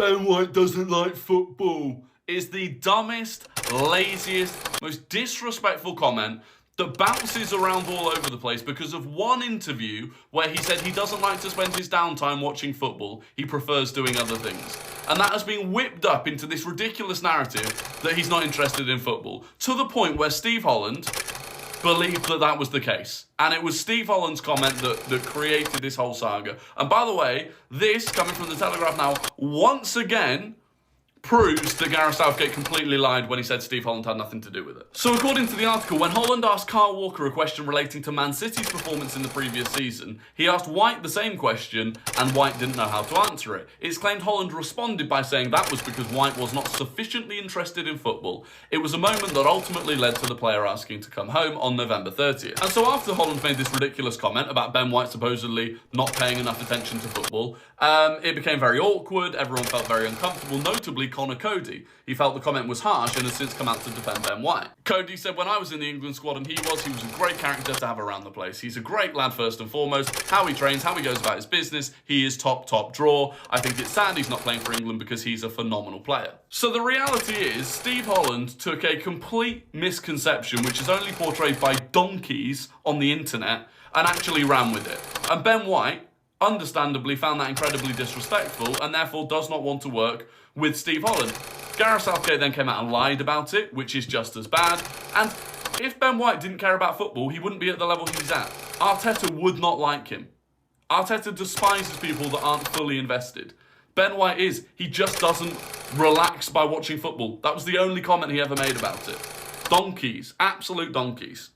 Ben White doesn't like football is the dumbest, laziest, most disrespectful comment that bounces around all over the place because of one interview where he said he doesn't like to spend his downtime watching football, he prefers doing other things. And that has been whipped up into this ridiculous narrative that he's not interested in football, to the point where Steve Holland believed that that was the case. And it was Steve Holland's comment that created this whole saga. And by the way, this, coming from the Telegraph now, once again proves that Gareth Southgate completely lied when he said Steve Holland had nothing to do with it. So according to the article, when Holland asked Kyle Walker a question relating to Man City's performance in the previous season, he asked White the same question, and White didn't know how to answer it. It's claimed Holland responded by saying that was because White was not sufficiently interested in football. It was a moment that ultimately led to the player asking to come home on November 30th. And so after Holland made this ridiculous comment about Ben White supposedly not paying enough attention to football, it became very awkward, everyone felt very uncomfortable, notably Connor Cody. He felt the comment was harsh and has since come out to defend Ben White. Cody said, "When I was in the England squad and he was a great character to have around the place. He's a great lad first and foremost. How he trains, how he goes about his business, he is top draw. I think it's sad he's not playing for England because he's a phenomenal player." So the reality is, Steve Holland took a complete misconception, which is only portrayed by donkeys on the internet, and actually ran with it. And Ben White, understandably, found that incredibly disrespectful and therefore does not want to work with Steve Holland. Gareth Southgate then came out and lied about it, which is just as bad. And if Ben White didn't care about football, he wouldn't be at the level he's at. Arteta would not like him. Arteta despises people that aren't fully invested. Ben White he just doesn't relax by watching football. That was the only comment he ever made about it. Donkeys, absolute donkeys.